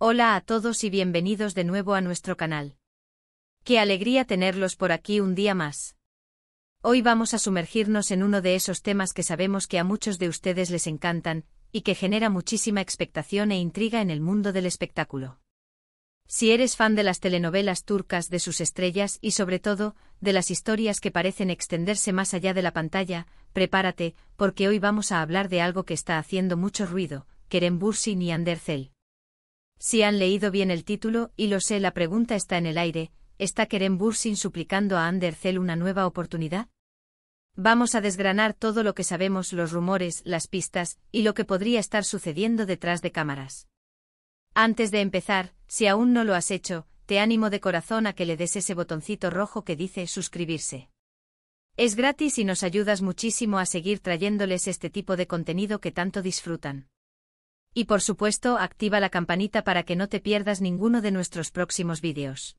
Hola a todos y bienvenidos de nuevo a nuestro canal. Qué alegría tenerlos por aquí un día más. Hoy vamos a sumergirnos en uno de esos temas que sabemos que a muchos de ustedes les encantan, y que genera muchísima expectación e intriga en el mundo del espectáculo. Si eres fan de las telenovelas turcas, de sus estrellas y sobre todo, de las historias que parecen extenderse más allá de la pantalla, prepárate, porque hoy vamos a hablar de algo que está haciendo mucho ruido, Kerem Bürsin y Hande Erçel. Si han leído bien el título, y lo sé, la pregunta está en el aire, ¿está Kerem Bürsin suplicando a Hande Erçel una nueva oportunidad? Vamos a desgranar todo lo que sabemos, los rumores, las pistas, y lo que podría estar sucediendo detrás de cámaras. Antes de empezar, si aún no lo has hecho, te animo de corazón a que le des ese botoncito rojo que dice suscribirse. Es gratis y nos ayudas muchísimo a seguir trayéndoles este tipo de contenido que tanto disfrutan. Y por supuesto, activa la campanita para que no te pierdas ninguno de nuestros próximos vídeos.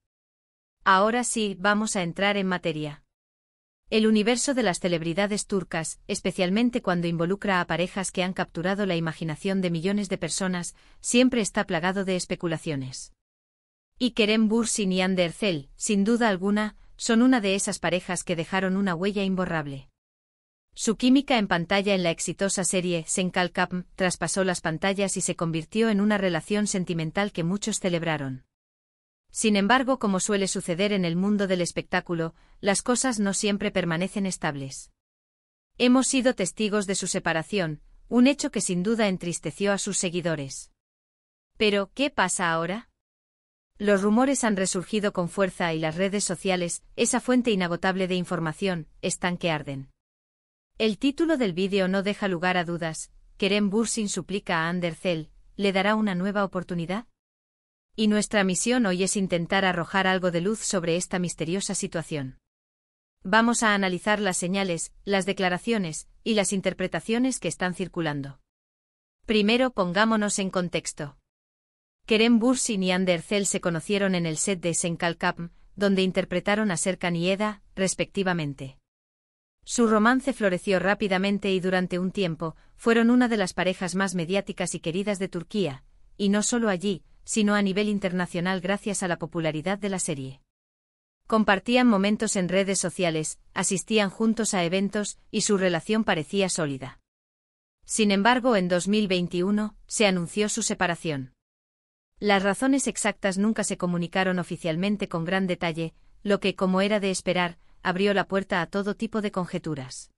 Ahora sí, vamos a entrar en materia. El universo de las celebridades turcas, especialmente cuando involucra a parejas que han capturado la imaginación de millones de personas, siempre está plagado de especulaciones. Y Kerem Bürsin y Hande Erçel, sin duda alguna, son una de esas parejas que dejaron una huella imborrable. Su química en pantalla en la exitosa serie Sen Kalkapm traspasó las pantallas y se convirtió en una relación sentimental que muchos celebraron. Sin embargo, como suele suceder en el mundo del espectáculo, las cosas no siempre permanecen estables. Hemos sido testigos de su separación, un hecho que sin duda entristeció a sus seguidores. Pero, ¿qué pasa ahora? Los rumores han resurgido con fuerza y las redes sociales, esa fuente inagotable de información, están que arden. El título del vídeo no deja lugar a dudas. Kerem Bürsin suplica a Hande Erçel, ¿le dará una nueva oportunidad? Y nuestra misión hoy es intentar arrojar algo de luz sobre esta misteriosa situación. Vamos a analizar las señales, las declaraciones y las interpretaciones que están circulando. Primero, pongámonos en contexto. Kerem Bürsin y Hande Erçel se conocieron en el set de Sen Kalkapm, donde interpretaron a Serkan y Eda, respectivamente. Su romance floreció rápidamente y durante un tiempo, fueron una de las parejas más mediáticas y queridas de Turquía, y no solo allí, sino a nivel internacional gracias a la popularidad de la serie. Compartían momentos en redes sociales, asistían juntos a eventos, y su relación parecía sólida. Sin embargo, en 2021, se anunció su separación. Las razones exactas nunca se comunicaron oficialmente con gran detalle, lo que, como era de esperar, abrió la puerta a todo tipo de conjeturas.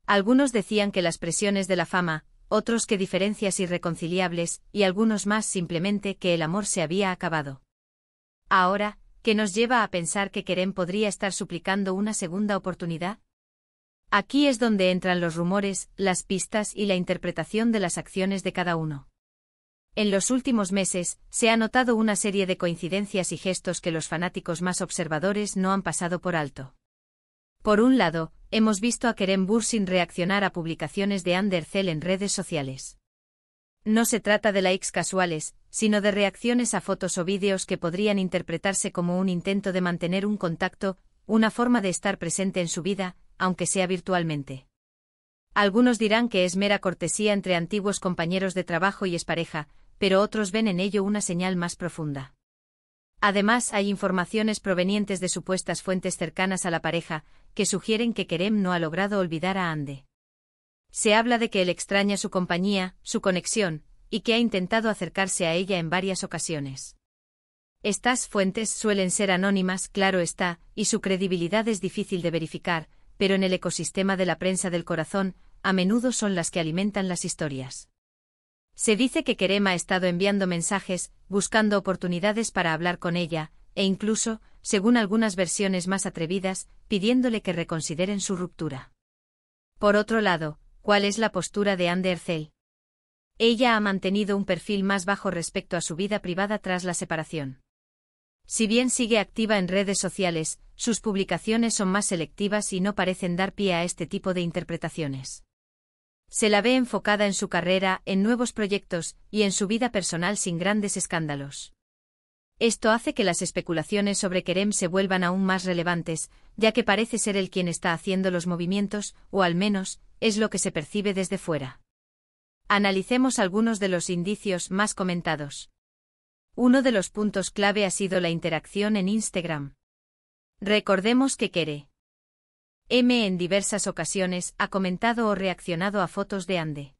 Algunos decían que las presiones de la fama, otros que diferencias irreconciliables, y algunos más simplemente que el amor se había acabado. Ahora, ¿qué nos lleva a pensar que Kerem podría estar suplicando una segunda oportunidad? Aquí es donde entran los rumores, las pistas y la interpretación de las acciones de cada uno. En los últimos meses, se ha notado una serie de coincidencias y gestos que los fanáticos más observadores no han pasado por alto. Por un lado, hemos visto a Kerem Bürsin reaccionar a publicaciones de Hande Erçel en redes sociales. No se trata de likes casuales, sino de reacciones a fotos o vídeos que podrían interpretarse como un intento de mantener un contacto, una forma de estar presente en su vida, aunque sea virtualmente. Algunos dirán que es mera cortesía entre antiguos compañeros de trabajo y expareja, pero otros ven en ello una señal más profunda. Además, hay informaciones provenientes de supuestas fuentes cercanas a la pareja, que sugieren que Kerem no ha logrado olvidar a Hande. Se habla de que él extraña su compañía, su conexión, y que ha intentado acercarse a ella en varias ocasiones. Estas fuentes suelen ser anónimas, claro está, y su credibilidad es difícil de verificar, pero en el ecosistema de la prensa del corazón, a menudo son las que alimentan las historias. Se dice que Kerem ha estado enviando mensajes, buscando oportunidades para hablar con ella, e incluso, según algunas versiones más atrevidas, pidiéndole que reconsideren su ruptura. Por otro lado, ¿cuál es la postura de Hande Erçel? Ella ha mantenido un perfil más bajo respecto a su vida privada tras la separación. Si bien sigue activa en redes sociales, sus publicaciones son más selectivas y no parecen dar pie a este tipo de interpretaciones. Se la ve enfocada en su carrera, en nuevos proyectos, y en su vida personal sin grandes escándalos. Esto hace que las especulaciones sobre Kerem se vuelvan aún más relevantes, ya que parece ser él quien está haciendo los movimientos, o al menos, es lo que se percibe desde fuera. Analicemos algunos de los indicios más comentados. Uno de los puntos clave ha sido la interacción en Instagram. Recordemos que Kere M en diversas ocasiones ha comentado o reaccionado a fotos de Ande.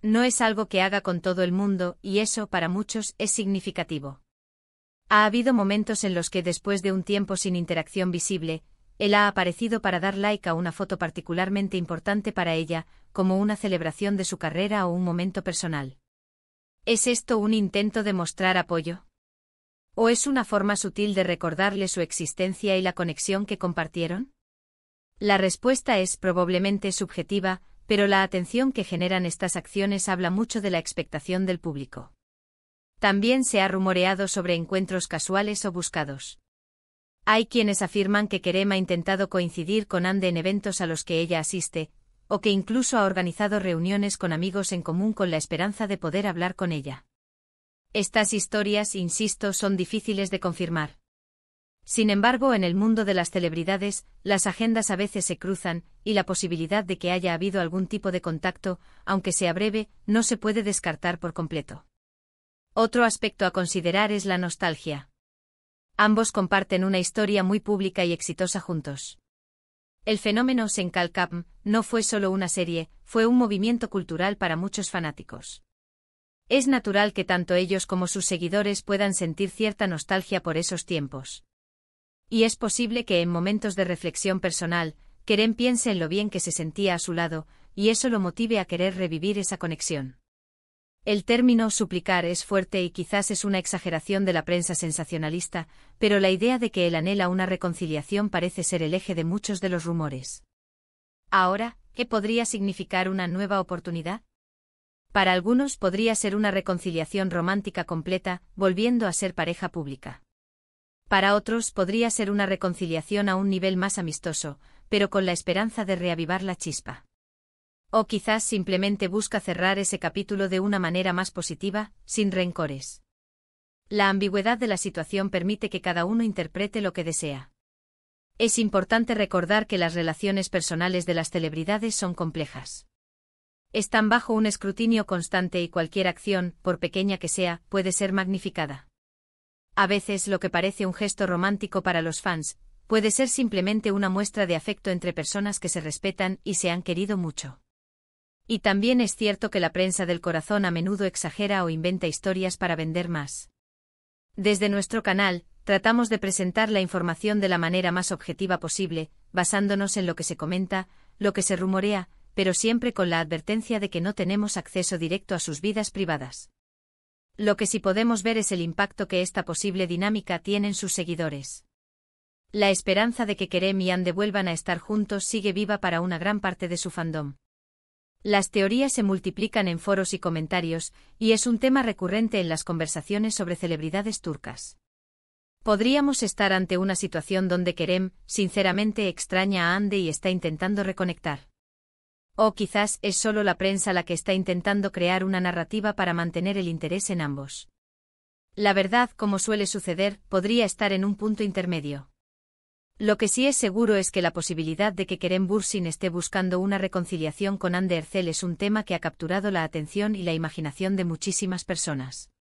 No es algo que haga con todo el mundo, y eso para muchos es significativo. Ha habido momentos en los que después de un tiempo sin interacción visible, él ha aparecido para dar like a una foto particularmente importante para ella, como una celebración de su carrera o un momento personal. ¿Es esto un intento de mostrar apoyo? ¿O es una forma sutil de recordarle su existencia y la conexión que compartieron? La respuesta es probablemente subjetiva, pero la atención que generan estas acciones habla mucho de la expectación del público. También se ha rumoreado sobre encuentros casuales o buscados. Hay quienes afirman que Kerem ha intentado coincidir con Ande en eventos a los que ella asiste, o que incluso ha organizado reuniones con amigos en común con la esperanza de poder hablar con ella. Estas historias, insisto, son difíciles de confirmar. Sin embargo, en el mundo de las celebridades, las agendas a veces se cruzan, y la posibilidad de que haya habido algún tipo de contacto, aunque sea breve, no se puede descartar por completo. Otro aspecto a considerar es la nostalgia. Ambos comparten una historia muy pública y exitosa juntos. El fenómeno Senkalkam no fue solo una serie, fue un movimiento cultural para muchos fanáticos. Es natural que tanto ellos como sus seguidores puedan sentir cierta nostalgia por esos tiempos. Y es posible que en momentos de reflexión personal, Kerem piense en lo bien que se sentía a su lado, y eso lo motive a querer revivir esa conexión. El término suplicar es fuerte y quizás es una exageración de la prensa sensacionalista, pero la idea de que él anhela una reconciliación parece ser el eje de muchos de los rumores. Ahora, ¿qué podría significar una nueva oportunidad? Para algunos podría ser una reconciliación romántica completa, volviendo a ser pareja pública. Para otros podría ser una reconciliación a un nivel más amistoso, pero con la esperanza de reavivar la chispa. O quizás simplemente busca cerrar ese capítulo de una manera más positiva, sin rencores. La ambigüedad de la situación permite que cada uno interprete lo que desea. Es importante recordar que las relaciones personales de las celebridades son complejas. Están bajo un escrutinio constante y cualquier acción, por pequeña que sea, puede ser magnificada. A veces lo que parece un gesto romántico para los fans, puede ser simplemente una muestra de afecto entre personas que se respetan y se han querido mucho. Y también es cierto que la prensa del corazón a menudo exagera o inventa historias para vender más. Desde nuestro canal, tratamos de presentar la información de la manera más objetiva posible, basándonos en lo que se comenta, lo que se rumorea, pero siempre con la advertencia de que no tenemos acceso directo a sus vidas privadas. Lo que sí podemos ver es el impacto que esta posible dinámica tiene en sus seguidores. La esperanza de que Kerem y Ande vuelvan a estar juntos sigue viva para una gran parte de su fandom. Las teorías se multiplican en foros y comentarios, y es un tema recurrente en las conversaciones sobre celebridades turcas. Podríamos estar ante una situación donde Kerem, sinceramente, extraña a Ande y está intentando reconectar. O quizás es solo la prensa la que está intentando crear una narrativa para mantener el interés en ambos. La verdad, como suele suceder, podría estar en un punto intermedio. Lo que sí es seguro es que la posibilidad de que Kerem Bürsin esté buscando una reconciliación con Hande Erçel es un tema que ha capturado la atención y la imaginación de muchísimas personas.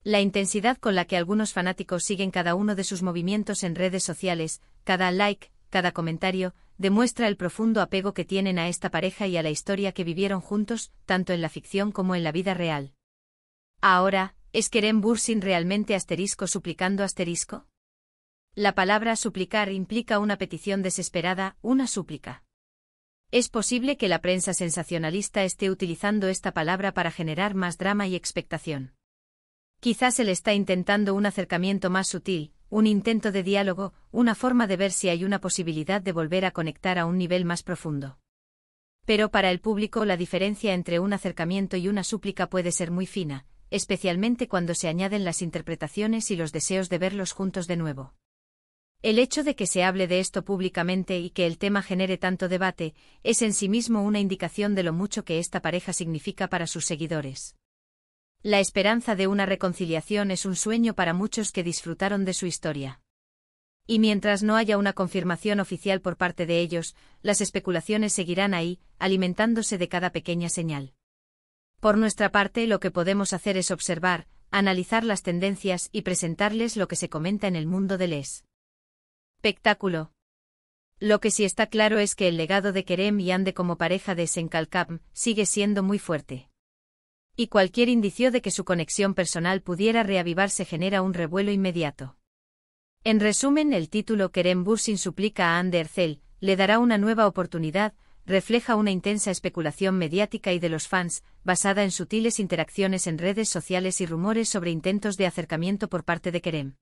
La intensidad con la que algunos fanáticos siguen cada uno de sus movimientos en redes sociales, cada like, cada comentario, demuestra el profundo apego que tienen a esta pareja y a la historia que vivieron juntos, tanto en la ficción como en la vida real. Ahora, ¿es Kerem Bürsin realmente suplicando ? La palabra suplicar implica una petición desesperada, una súplica. Es posible que la prensa sensacionalista esté utilizando esta palabra para generar más drama y expectación. Quizás él está intentando un acercamiento más sutil, un intento de diálogo, una forma de ver si hay una posibilidad de volver a conectar a un nivel más profundo. Pero para el público la diferencia entre un acercamiento y una súplica puede ser muy fina, especialmente cuando se añaden las interpretaciones y los deseos de verlos juntos de nuevo. El hecho de que se hable de esto públicamente y que el tema genere tanto debate, es en sí mismo una indicación de lo mucho que esta pareja significa para sus seguidores. La esperanza de una reconciliación es un sueño para muchos que disfrutaron de su historia. Y mientras no haya una confirmación oficial por parte de ellos, las especulaciones seguirán ahí, alimentándose de cada pequeña señal. Por nuestra parte, lo que podemos hacer es observar, analizar las tendencias y presentarles lo que se comenta en el mundo del espectáculo. Lo que sí está claro es que el legado de Kerem y Hande como pareja de Senkalkam sigue siendo muy fuerte. Y cualquier indicio de que su conexión personal pudiera reavivarse genera un revuelo inmediato. En resumen, el título Kerem Bürsin suplica a Hande Erçel, le dará una nueva oportunidad, refleja una intensa especulación mediática y de los fans, basada en sutiles interacciones en redes sociales y rumores sobre intentos de acercamiento por parte de Kerem.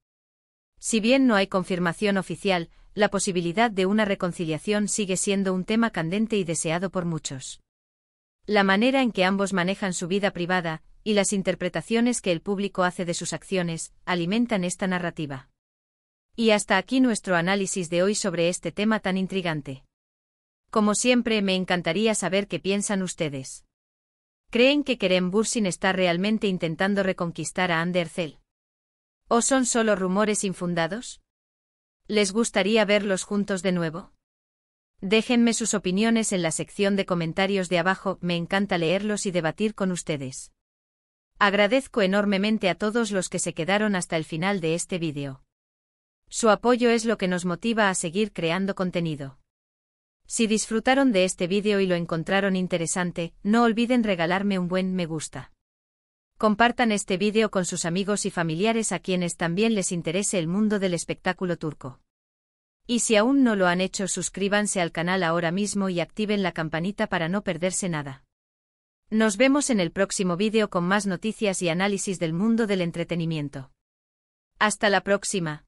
Si bien no hay confirmación oficial, la posibilidad de una reconciliación sigue siendo un tema candente y deseado por muchos. La manera en que ambos manejan su vida privada, y las interpretaciones que el público hace de sus acciones, alimentan esta narrativa. Y hasta aquí nuestro análisis de hoy sobre este tema tan intrigante. Como siempre, me encantaría saber qué piensan ustedes. ¿Creen que Kerem Bürsin está realmente intentando reconquistar a Hande Erçel? ¿O son solo rumores infundados? ¿Les gustaría verlos juntos de nuevo? Déjenme sus opiniones en la sección de comentarios de abajo, me encanta leerlos y debatir con ustedes. Agradezco enormemente a todos los que se quedaron hasta el final de este vídeo. Su apoyo es lo que nos motiva a seguir creando contenido. Si disfrutaron de este vídeo y lo encontraron interesante, no olviden regalarme un buen me gusta. Compartan este vídeo con sus amigos y familiares a quienes también les interese el mundo del espectáculo turco. Y si aún no lo han hecho, suscríbanse al canal ahora mismo y activen la campanita para no perderse nada. Nos vemos en el próximo vídeo con más noticias y análisis del mundo del entretenimiento. Hasta la próxima.